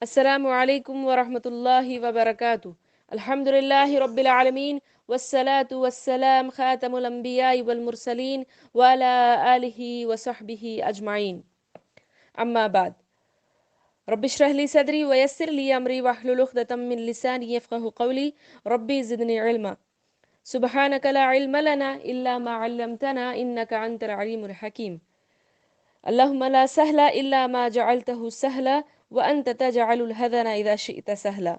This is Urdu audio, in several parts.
السلام علیکم ورحمۃ اللہ وبرکاتہ۔ الحمد للہ رب العالمین والصلاة والسلام خاتم الانبیاء والمرسلین وعلی آلہ وصحبہ اجمعین، اما بعد۔ رب اشرح لی صدری ویسر لی امری واحلل عقدۃ من لسانی یفقہوا قولی، ربی زدنی علما، سبحانک لا علم لنا الا ما علمتنا انک انت العلیم الحکیم۔ اللہم لا سہل الا ما جعلتہ سہلا وانت تجعل الحزن اذا شئت سہلا۔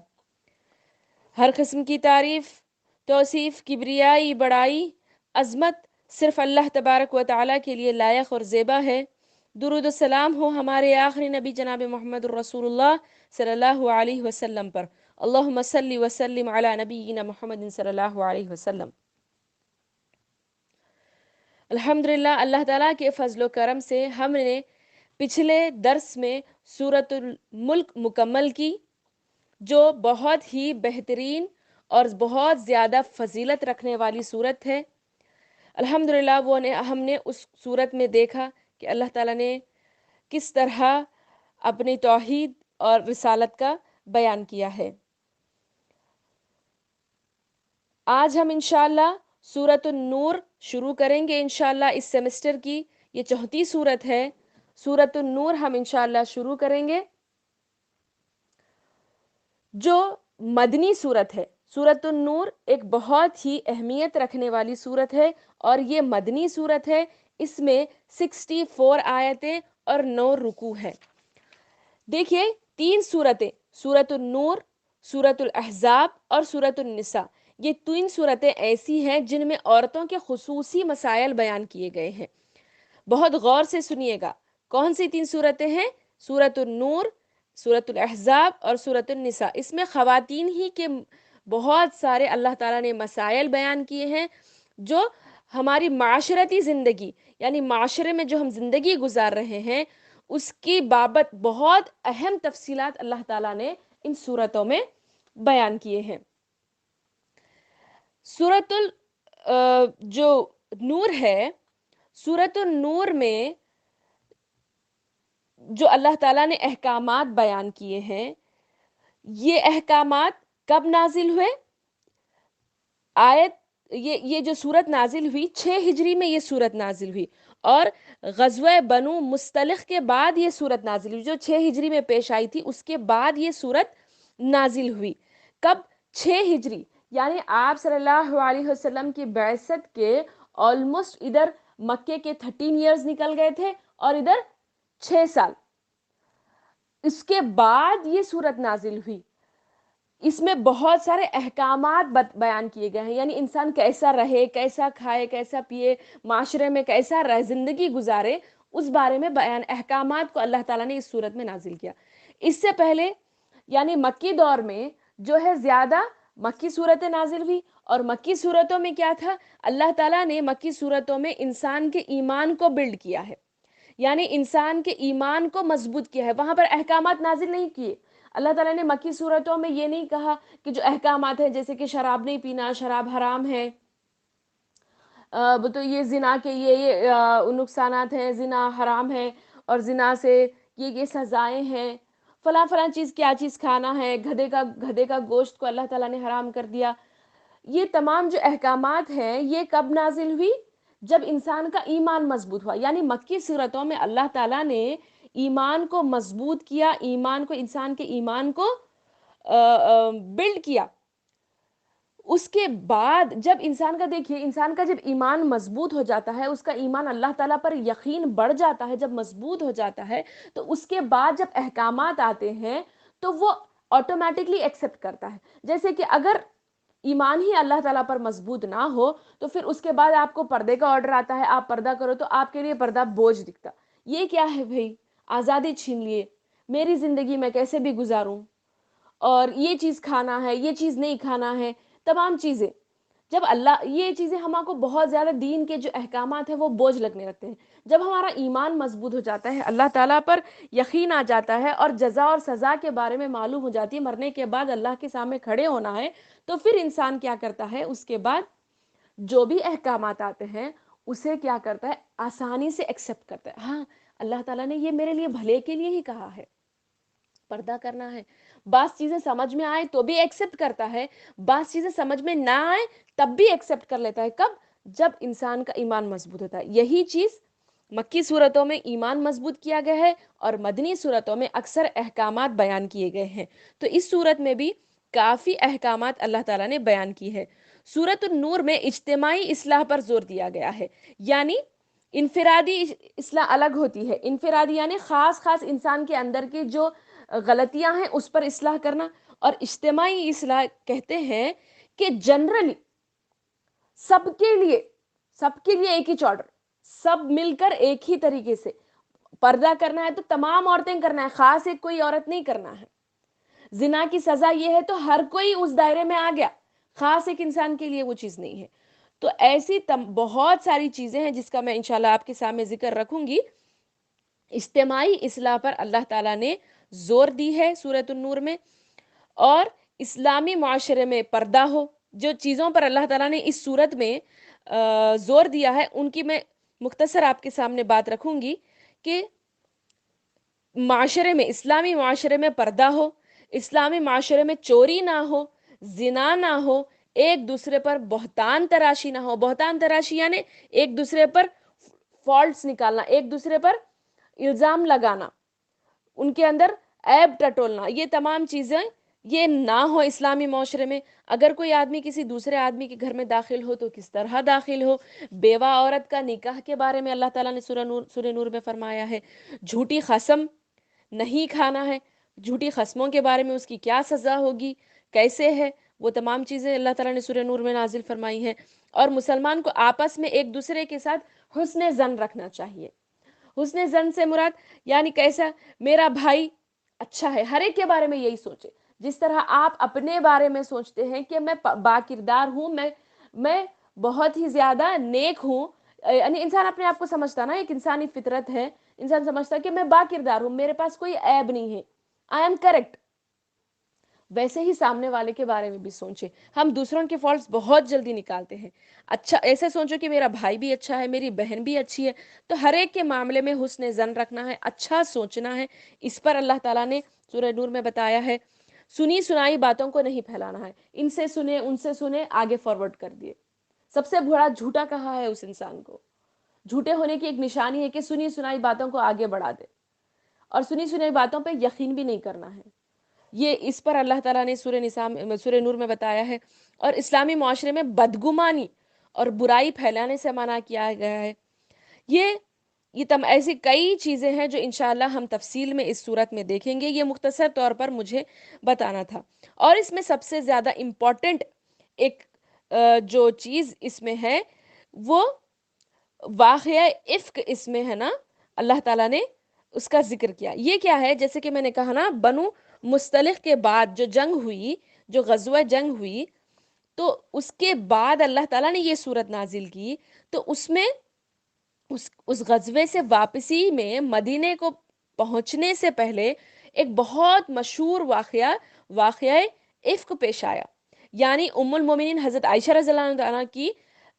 ہر قسم کی تعریف، توصیف، کبریائی، بڑائی، عظمت صرف اللہ تبارک و تعالیٰ کے لیے لائق اور زیبا ہے۔ درود و سلام ہو ہمارے آخری نبی جناب محمد الرسول اللہ صلی اللہ علیہ وسلم پر۔ اللہم صلی وسلم علی نبینا محمد صلی اللہ علیہ وسلم۔ الحمدللہ، اللہ تعالیٰ کے فضل و کرم سے ہم نے پچھلے درس میں سورۃ الملک مکمل کی، جو بہت ہی بہترین اور بہت زیادہ فضیلت رکھنے والی صورت ہے۔ الحمدللہ ہم نے اس صورت میں دیکھا کہ اللہ تعالیٰ نے کس طرح اپنی توحید اور رسالت کا بیان کیا ہے۔ آج ہم انشاءاللہ سورۃ النور شروع کریں گے انشاءاللہ۔ اس سیمسٹر کی یہ چوتھی صورت ہے، سورۃ النور ہم انشاءاللہ شروع کریں گے، جو مدنی صورت ہے۔ سورۃ النور ایک بہت ہی اہمیت رکھنے والی صورت ہے اور یہ مدنی صورت ہے۔ اس میں 64 آیتیں اور 9 رکوع ہیں۔ دیکھیے، 3 صورتیں، سورۃ النور، سورۃ الاحزاب اور سورۃ النساء، یہ 3 صورتیں ایسی ہیں جن میں عورتوں کے خصوصی مسائل بیان کیے گئے ہیں۔ بہت غور سے سنیے گا، کون سی 3 صورتیں ہیں؟ سورۃ النور، سورۃ الاحزاب اور سورۃ النساء۔ اس میں خواتین ہی کے بہت سارے اللہ تعالیٰ نے مسائل بیان کیے ہیں، جو ہماری معاشرتی زندگی، یعنی معاشرے میں جو ہم زندگی گزار رہے ہیں، اس کی بابت بہت اہم تفصیلات اللہ تعالیٰ نے ان صورتوں میں بیان کیے ہیں۔ سورۃ جو نور ہے، سورۃ النور میں جو اللہ تعالیٰ نے احکامات بیان کیے ہیں، یہ احکامات کب نازل ہوئے؟ یہ جو صورت نازل ہوئی 6 ہجری میں، یہ صورت نازل ہوئی، اور غزوہ بنو مستلق کے بعد یہ صورت نازل ہوئی، جو 6 ہجری میں پیش آئی تھی، اس کے بعد یہ صورت نازل ہوئی۔ کب؟ 6 ہجری، یعنی آپ صلی اللہ علیہ وسلم کی بعثت کے آلموسٹ ادھر مکے کے 13 ایئرز نکل گئے تھے اور ادھر 6 سال، اس کے بعد یہ صورت نازل ہوئی۔ اس میں بہت سارے احکامات بیان کیے گئے ہیں، یعنی انسان کیسا رہے، کیسا کھائے، کیسا پیے، معاشرے میں کیسا رہ زندگی گزارے، اس بارے میں بیان احکامات کو اللہ تعالیٰ نے اس صورت میں نازل کیا۔ اس سے پہلے یعنی مکی دور میں جو ہے زیادہ مکی صورتیں نازل ہوئی، اور مکی صورتوں میں کیا تھا؟ اللہ تعالیٰ نے مکی صورتوں میں انسان کے ایمان کو بلڈ کیا ہے، یعنی انسان کے ایمان کو مضبوط کیا ہے، وہاں پر احکامات نازل نہیں کیے۔ اللہ تعالیٰ نے مکی صورتوں میں یہ نہیں کہا کہ جو احکامات ہیں، جیسے کہ شراب نہیں پینا، شراب حرام ہے، تو یہ زنا کے یہ نقصانات ہیں، زنا حرام ہے، اور زنا سے یہ سزائیں ہیں، فلاں فلاں چیز، کیا چیز کھانا ہے، گدھے کا گوشت کو اللہ تعالیٰ نے حرام کر دیا۔ یہ تمام جو احکامات ہیں، یہ کب نازل ہوئی؟ جب انسان کا ایمان مضبوط ہوا، یعنی مکی صورتوں میں اللہ تعالیٰ نے ایمان کو مضبوط کیا، ایمان کو، انسان کے ایمان کو بلڈ کیا۔ اس کے بعد جب انسان کا، دیکھیے، انسان کا جب ایمان مضبوط ہو جاتا ہے، اس کا ایمان اللہ تعالیٰ پر یقین بڑھ جاتا ہے، جب مضبوط ہو جاتا ہے، تو اس کے بعد جب احکامات آتے ہیں تو وہ آٹومیٹکلی ایکسیپٹ کرتا ہے۔ جیسے کہ اگر ایمان ہی اللہ تعالیٰ پر مضبوط نہ ہو تو پھر اس کے بعد آپ کو پردے کا آرڈر آتا ہے، آپ پردہ کرو تو آپ کے لیے پردہ بوجھ دکھتا۔ یہ کیا ہے بھائی؟ آزادی چھین لیے، میری زندگی میں کیسے بھی گزاروں، اور یہ چیز کھانا ہے، یہ چیز نہیں کھانا ہے، تمام چیزیں جب اللہ، یہ چیزیں ہمارے کو بہت زیادہ دین کے جو احکامات ہیں وہ بوجھ لگنے لگتے ہیں۔ جب ہمارا ایمان مضبوط ہو جاتا ہے، اللہ تعالیٰ پر یقین آ جاتا ہے، اور جزا اور سزا کے بارے میں معلوم ہو جاتی ہے، مرنے کے بعد اللہ کے سامنے کھڑے ہونا ہے، تو پھر انسان کیا کرتا ہے؟ اس کے بعد جو بھی احکامات آتے ہیں اسے کیا کرتا ہے؟ آسانی سے ایکسیپٹ کرتا ہے۔ ہاں، اللہ تعالیٰ نے یہ میرے لیے بھلے کے لیے ہی کہا ہے، پردہ کرنا ہے. بعض چیزیں سمجھ میں آئے تو بھی ایکسیپٹ کرتا ہے، بعض چیزیں سمجھ میں نہ آئے تب بھی ایکسیپٹ کر لیتا ہے. کب؟ جب انسان کا ایمان مضبوط ہوتا ہے. یہی چیز مکی صورتوں میں ایمان مضبوط کیا گیا ہے اور مدنی صورتوں میں اکثر احکامات بیان کیے گئے ہیں. تو اس صورت میں بھی کافی احکامات اللہ تعالیٰ نے بیان کی ہے. سورۃ النور میں اجتماعی اصلاح پر زور دیا گیا ہے. یعنی انفرادی اصلاح الگ ہوتی ہے. انفرادی یعنی خاص خاص انسان کے اندر کی جو غلطیاں ہیں اس پر اصلاح کرنا، اور اجتماعی اصلاح کہتے ہیں کہ جنرلی سب کے لیے، سب کے لیے ایک ہی چارٹر، سب مل کر ایک ہی طریقے سے پردہ کرنا ہے تو تمام عورتیں کرنا ہے، خاص ایک کوئی عورت نہیں کرنا ہے. زنا کی سزا یہ ہے تو ہر کوئی اس دائرے میں آ گیا، خاص ایک انسان کے لیے وہ چیز نہیں ہے. تو ایسی بہت ساری چیزیں ہیں جس کا میں انشاءاللہ آپ کے سامنے ذکر رکھوں گی. اجتماعی اصلاح پر اللہ تعالیٰ نے زور دی ہے سورۃ النور میں، اور اسلامی معاشرے میں پردہ ہو. جو چیزوں پر اللہ تعالیٰ نے اس صورت میں زور دیا ہے ان کی میں مختصر آپ کے سامنے بات رکھوں گی کہ معاشرے میں، اسلامی معاشرے میں پردہ ہو، اسلامی معاشرے میں چوری نہ ہو، زنا نہ ہو، ایک دوسرے پر بہتان تراشی نہ ہو. بہتان تراشی یعنی ایک دوسرے پر فالٹس نکالنا، ایک دوسرے پر الزام لگانا، ان کے اندر عیب ٹٹولنا، یہ تمام چیزیں یہ نہ ہو اسلامی معاشرے میں. اگر کوئی آدمی کسی دوسرے آدمی کے گھر میں داخل ہو تو کس طرح داخل ہو. بیوہ عورت کا نکاح کے بارے میں اللہ تعالیٰ نے سورہ نور میں فرمایا ہے. جھوٹی قسم نہیں کھانا ہے، جھوٹی قسموں کے بارے میں اس کی کیا سزا ہوگی، کیسے ہے، وہ تمام چیزیں اللہ تعالیٰ نے سورہ نور میں نازل فرمائی ہیں. اور مسلمان کو آپس میں ایک دوسرے کے ساتھ حسن ظن رکھنا چاہیے. حسن ظن سے مراد یعنی کیسا؟ میرا بھائی اچھا ہے، ہر ایک کے بارے میں یہی سوچے. جس طرح آپ اپنے بارے میں سوچتے ہیں کہ میں با کردار ہوں، میں بہت ہی زیادہ نیک ہوں، یعنی انسان اپنے آپ کو سمجھتا نا، ایک انسانی فطرت ہے، انسان سمجھتا ہے کہ میں با کردار ہوں، میرے پاس کوئی عیب نہیں ہے، آئی ایم کریکٹ. ویسے ہی سامنے والے کے بارے میں بھی سوچیں. ہم دوسروں کے فالٹس بہت جلدی نکالتے ہیں. اچھا ایسے سوچو کہ میرا بھائی بھی اچھا ہے، میری بہن بھی اچھی ہے. تو ہر ایک کے معاملے میں حسن ظن رکھنا ہے، اچھا سوچنا ہے. اس پر اللہ تعالیٰ نے سورہ نور میں بتایا ہے. سنی سنائی باتوں کو نہیں پھیلانا ہے. ان سے سنے، ان سے سنے، آگے فارورڈ کر دیے. سب سے بڑا جھوٹا کہا ہے اس انسان کو. جھوٹے ہونے کی ایک نشانی ہے کہ سنی سنائی باتوں کو آگے بڑھا دے، اور سنی سنائی باتوں پہ یقین بھی نہیں کرنا ہے. یہ اس پر اللہ تعالیٰ نے سورہ نور میں بتایا ہے. اور اسلامی معاشرے میں بدگمانی اور برائی پھیلانے سے منع کیا گیا ہے. یہ ایسی کئی چیزیں ہیں جو انشاءاللہ ہم تفصیل میں اس صورت میں دیکھیں گے. یہ مختصر طور پر مجھے بتانا تھا. اور اس میں سب سے زیادہ امپورٹنٹ ایک جو چیز اس میں ہے وہ واقعہ افک اس میں ہے نا، اللہ تعالیٰ نے اس کا ذکر کیا. یہ کیا ہے؟ جیسے کہ میں نے کہا نا، بنو مستلق کے بعد جو جنگ ہوئی، جو غزوہ جنگ ہوئی، تو اس کے بعد اللہ تعالیٰ نے یہ صورت نازل کی. تو اس میں اس غزوے سے واپسی میں مدینے کو پہنچنے سے پہلے ایک بہت مشہور واقعہ افک پیش آیا. یعنی ام المومنین حضرت عائشہ رضی اللہ عنہ کی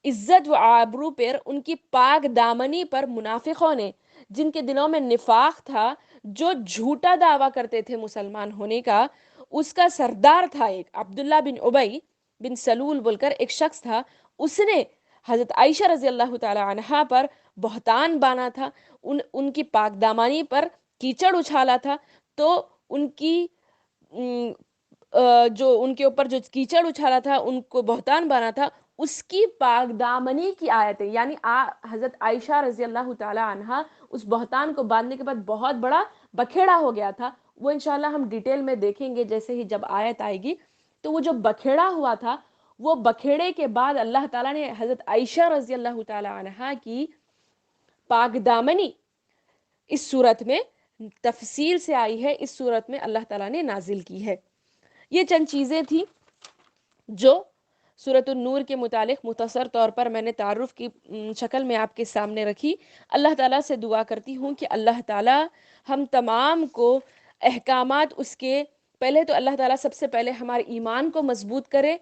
عزت و آبرو پر، ان کی پاک دامنی پر منافقوں نے، جن کے دلوں میں نفاق تھا، جو جھوٹا دعویٰ کرتے تھے مسلمان ہونے کا، اس کا سردار تھا ایک عبداللہ بن ابی بن سلول بول کر ایک شخص تھا. اس نے حضرت عائشہ رضی اللہ تعالی عنہا پر بہتان بانا تھا، ان کی پاک دامانی پر کیچڑ اچھالا تھا. تو ان کی جو ان کے اوپر جو کیچڑ اچھالا تھا، ان کو بہتان بانا تھا، اس کی پاک دامنی کی آیتیں، یعنی حضرت عائشہ رضی اللہ تعالی عنہا اس بہتان کو باندھنے کے بعد بہت بڑا بکھیڑا ہو گیا تھا. وہ انشاءاللہ ہم ڈیٹیل میں دیکھیں گے جیسے ہی جب آیت آئے گی. تو وہ جو بکھیڑا ہوا تھا، وہ بکھیڑے کے بعد اللہ تعالیٰ نے حضرت عائشہ رضی اللہ تعالی عنہا کی پاک دامنی اس صورت میں تفصیل سے آئی ہے، اس صورت میں اللہ تعالیٰ نے نازل کی ہے. یہ چند چیزیں تھیں جو سورۃ النور کے متعلق مختصر طور پر میں نے تعارف کی شکل میں آپ کے سامنے رکھی. اللہ تعالیٰ سے دعا کرتی ہوں کہ اللہ تعالیٰ ہم تمام کو احکامات اس کے، پہلے تو اللہ تعالیٰ سب سے پہلے ہمارے ایمان کو مضبوط کرے،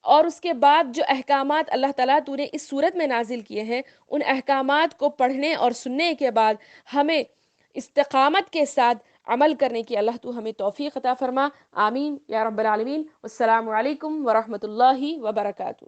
اور اس کے بعد جو احکامات اللہ تعالیٰ تو نے اس صورت میں نازل کیے ہیں، ان احکامات کو پڑھنے اور سننے کے بعد ہمیں استقامت کے ساتھ عمل کرنے کی اللہ تو ہمیں توفیق عطا فرما، آمین یا رب العالمین۔ السلام علیکم ورحمۃ اللہ وبرکاتہ۔